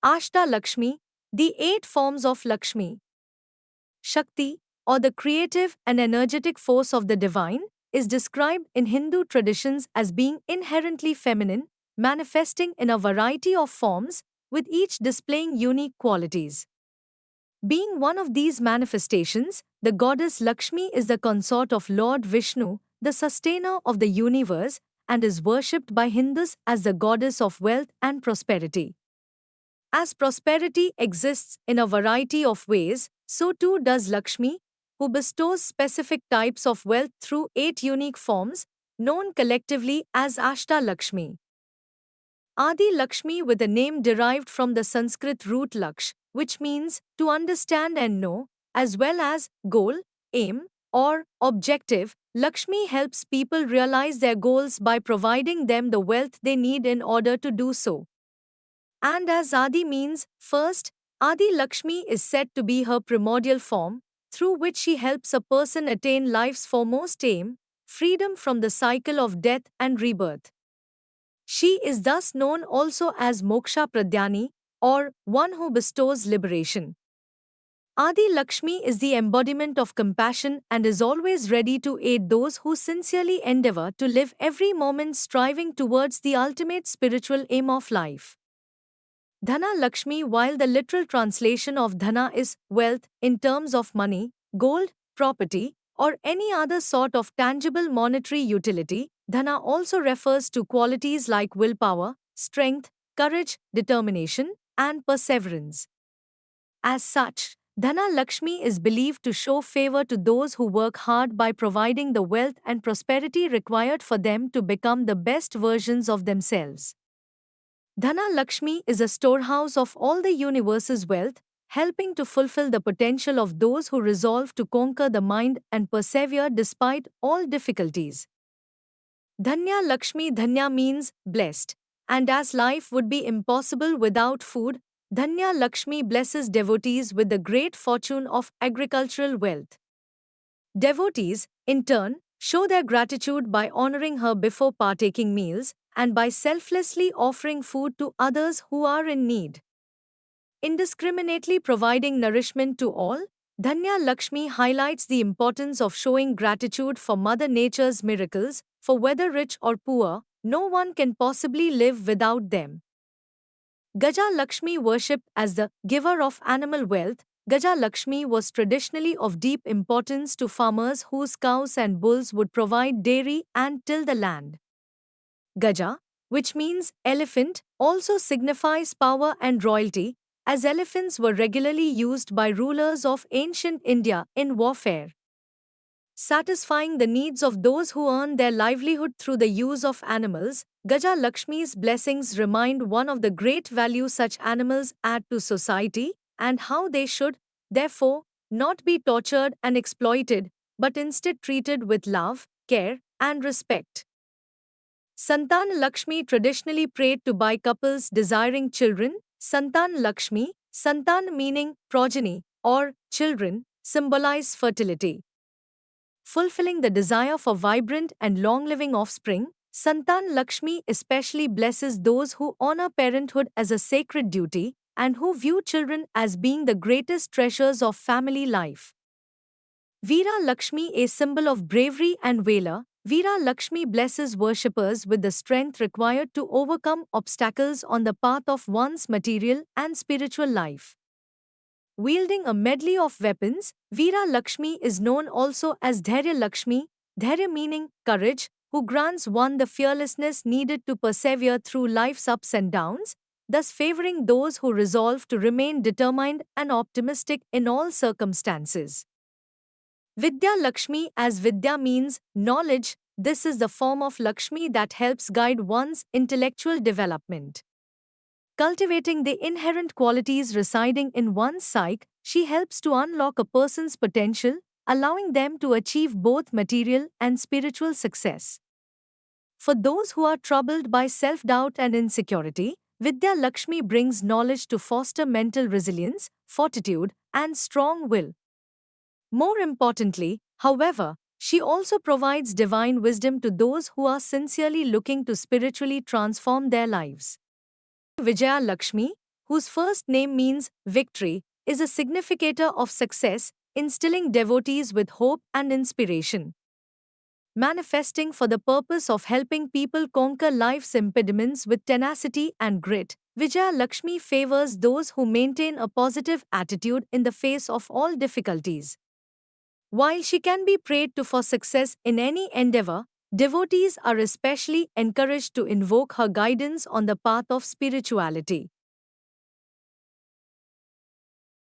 Ashta Lakshmi, the 8 forms of Lakshmi. Shakti, or the creative and energetic force of the divine, is described in Hindu traditions as being inherently feminine, manifesting in a variety of forms, with each displaying unique qualities. Being one of these manifestations, the goddess Lakshmi is the consort of Lord Vishnu, the sustainer of the universe, and is worshipped by Hindus as the goddess of wealth and prosperity. As prosperity exists in a variety of ways, so too does Lakshmi, who bestows specific types of wealth through 8 unique forms, known collectively as Ashta Lakshmi. Adi Lakshmi, with a name derived from the Sanskrit root Laksh, which means to understand and know, as well as goal, aim, or objective. Lakshmi helps people realize their goals by providing them the wealth they need in order to do so. And as Adi means first, Adi Lakshmi is said to be her primordial form, through which she helps a person attain life's foremost aim, freedom from the cycle of death and rebirth. She is thus known also as Moksha Pradhyani, or one who bestows liberation. Adi Lakshmi is the embodiment of compassion and is always ready to aid those who sincerely endeavor to live every moment striving towards the ultimate spiritual aim of life. Dhana Lakshmi, while the literal translation of dhana is wealth in terms of money, gold, property, or any other sort of tangible monetary utility, dhana also refers to qualities like willpower, strength, courage, determination, and perseverance. As such, Dhana Lakshmi is believed to show favor to those who work hard by providing the wealth and prosperity required for them to become the best versions of themselves. Dhana Lakshmi is a storehouse of all the universe's wealth, helping to fulfill the potential of those who resolve to conquer the mind and persevere despite all difficulties. Dhanya Lakshmi, Dhanya means blessed, and as life would be impossible without food, Dhanya Lakshmi blesses devotees with the great fortune of agricultural wealth. Devotees, in turn, show their gratitude by honoring her before partaking meals and by selflessly offering food to others who are in need. Indiscriminately providing nourishment to all, Dhanya Lakshmi highlights the importance of showing gratitude for Mother Nature's miracles, for whether rich or poor, no one can possibly live without them. Gaja Lakshmi, worshipped as the giver of animal wealth, Gaja Lakshmi was traditionally of deep importance to farmers whose cows and bulls would provide dairy and till the land. Gaja, which means elephant, also signifies power and royalty, as elephants were regularly used by rulers of ancient India in warfare. Satisfying the needs of those who earn their livelihood through the use of animals, Gaja Lakshmi's blessings remind one of the great values such animals add to society and how they should, therefore, not be tortured and exploited, but instead treated with love, care, and respect. Santan Lakshmi, traditionally prayed to by couples desiring children, Santan Lakshmi, Santan meaning progeny or children, symbolize fertility. Fulfilling the desire for vibrant and long-living offspring, Santan Lakshmi especially blesses those who honor parenthood as a sacred duty and who view children as being the greatest treasures of family life. Veera Lakshmi, a symbol of bravery and valor, Veera Lakshmi blesses worshippers with the strength required to overcome obstacles on the path of one's material and spiritual life. Wielding a medley of weapons, Veera Lakshmi is known also as Dhairya Lakshmi, Dhairya meaning courage, who grants one the fearlessness needed to persevere through life's ups and downs, thus favoring those who resolve to remain determined and optimistic in all circumstances. Vidya Lakshmi, as Vidya means knowledge, this is the form of Lakshmi that helps guide one's intellectual development. Cultivating the inherent qualities residing in one's psyche, she helps to unlock a person's potential, allowing them to achieve both material and spiritual success. For those who are troubled by self-doubt and insecurity, Vidya Lakshmi brings knowledge to foster mental resilience, fortitude, and strong will. More importantly, however, she also provides divine wisdom to those who are sincerely looking to spiritually transform their lives. Vijaya Lakshmi, whose first name means victory, is a significator of success, instilling devotees with hope and inspiration. Manifesting for the purpose of helping people conquer life's impediments with tenacity and grit, Vijaya Lakshmi favors those who maintain a positive attitude in the face of all difficulties. While she can be prayed to for success in any endeavor, devotees are especially encouraged to invoke her guidance on the path of spirituality.